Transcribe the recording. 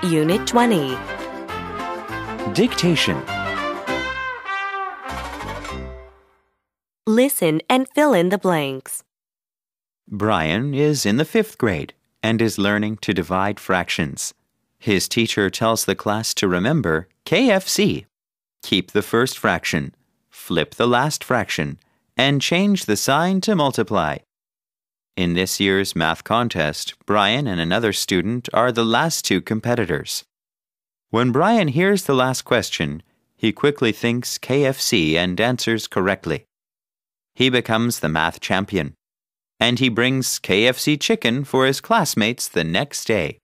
Unit 20. Dictation. Listen and fill in the blanks. Brian is in the 5th grade and is learning to divide fractions. His teacher tells the class to remember KFC. Keep the first fraction, flip the last fraction, and change the sign to multiply. In this year's math contest, Brian and another student are the last two competitors. When Brian hears the last question, he quickly thinks KFC and answers correctly. He becomes the math champion, and he brings KFC chicken for his classmates the next day.